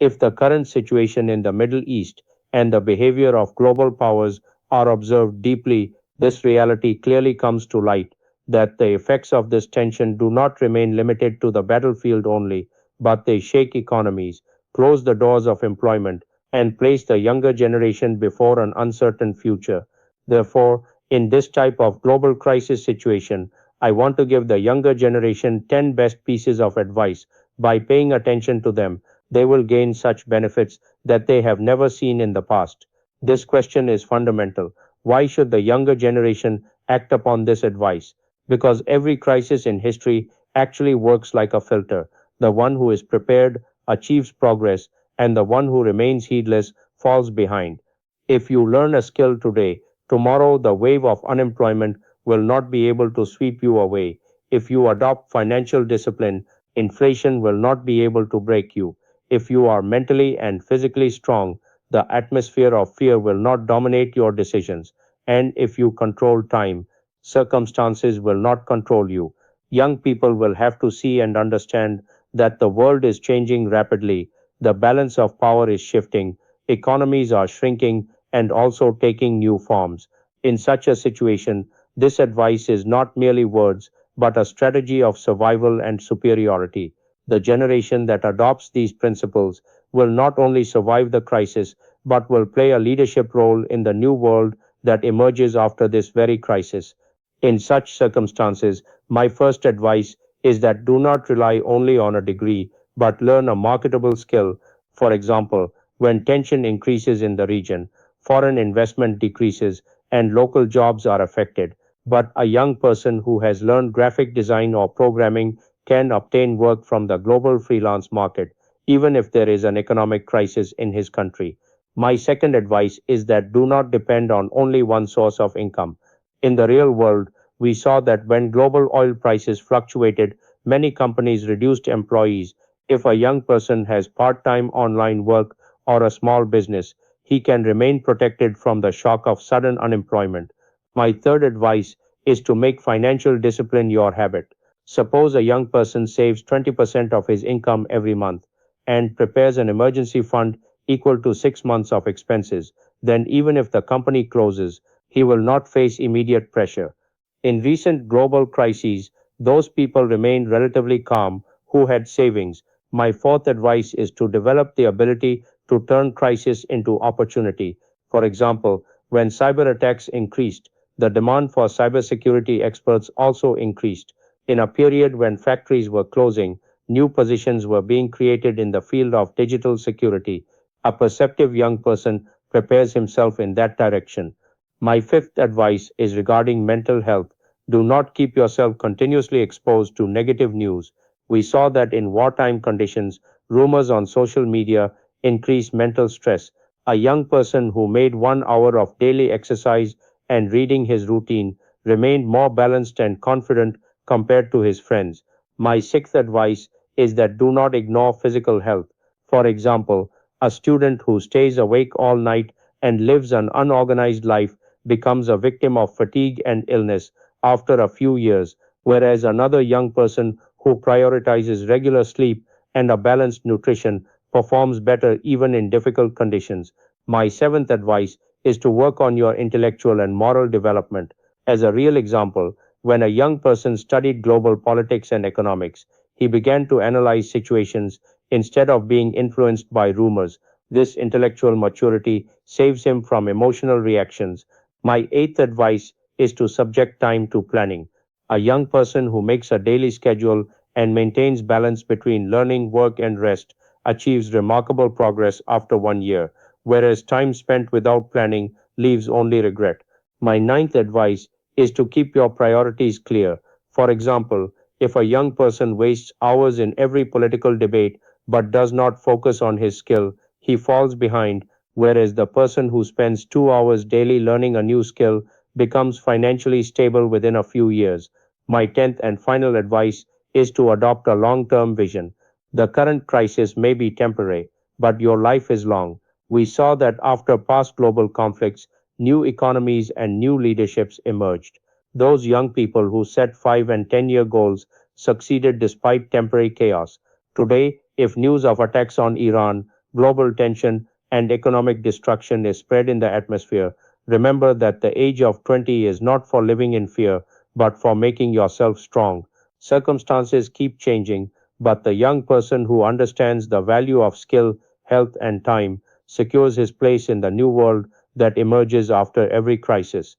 If the current situation in the Middle East and the behavior of global powers are observed deeply, this reality clearly comes to light that the effects of this tension do not remain limited to the battlefield only, but they shake economies, close the doors of employment, and place the younger generation before an uncertain future. Therefore, in this type of global crisis situation, I want to give the younger generation 10 best pieces of advice. By paying attention to them, they will gain such benefits that they have never seen in the past. This question is fundamental. Why should the younger generation act upon this advice? Because every crisis in history actually works like a filter. The one who is prepared achieves progress, and the one who remains heedless falls behind. If you learn a skill today, tomorrow the wave of unemployment will not be able to sweep you away. If you adopt financial discipline, inflation will not be able to break you. If you are mentally and physically strong, the atmosphere of fear will not dominate your decisions. And if you control time, circumstances will not control you. Young people will have to see and understand that the world is changing rapidly, the balance of power is shifting, economies are shrinking and also taking new forms. In such a situation, this advice is not merely words, but a strategy of survival and superiority. The generation that adopts these principles will not only survive the crisis, but will play a leadership role in the new world that emerges after this very crisis. In such circumstances, my first advice is that do not rely only on a degree, but learn a marketable skill. For example, when tension increases in the region, foreign investment decreases, and local jobs are affected. But a young person who has learned graphic design or programming can obtain work from the global freelance market, even if there is an economic crisis in his country. My second advice is that do not depend on only one source of income. In the real world, we saw that when global oil prices fluctuated, many companies reduced employees. If a young person has part time online work or a small business, he can remain protected from the shock of sudden unemployment. My third advice is to make financial discipline your habit. Suppose a young person saves 20% of his income every month and prepares an emergency fund equal to 6 months of expenses. Then, even if the company closes, he will not face immediate pressure. In recent global crises, those people remained relatively calm who had savings. My fourth advice is to develop the ability to turn crisis into opportunity. For example, when cyber attacks increased, the demand for cybersecurity experts also increased. In a period when factories were closing, new positions were being created in the field of digital security. A perceptive young person prepares himself in that direction. My fifth advice is regarding mental health. Do not keep yourself continuously exposed to negative news. We saw that in wartime conditions, rumors on social media increase mental stress. A young person who made 1 hour of daily exercise and reading his routine remained more balanced and confident compared to his friends. My sixth advice is that do not ignore physical health. For example, a student who stays awake all night and lives an unorganized life becomes a victim of fatigue and illness after a few years, whereas another young person who prioritizes regular sleep and a balanced nutrition performs better even in difficult conditions. My seventh advice is to work on your intellectual and moral development. As a real example, when a young person studied global politics and economics, he began to analyze situations instead of being influenced by rumors. This intellectual maturity saves him from emotional reactions. My eighth advice is to subject time to planning. A young person who makes a daily schedule and maintains balance between learning, work, and rest achieves remarkable progress after 1 year, whereas time spent without planning leaves only regret. My ninth advice is to keep your priorities clear. For example, if a young person wastes hours in every political debate but does not focus on his skill, he falls behind, whereas the person who spends 2 hours daily learning a new skill becomes financially stable within a few years. My tenth and final advice is to adopt a long term vision. The current crisis may be temporary, but your life is long. We saw that after past global conflicts, new economies and new leaderships emerged. Those young people who set 5 and 10 year goals succeeded despite temporary chaos. Today, if news of attacks on Iran, global tension, and economic destruction is spread in the atmosphere, remember that the age of 20 is not for living in fear, but for making yourself strong. Circumstances keep changing, but the young person who understands the value of skill, health, and time secures his place in the new world that emerges after every crisis.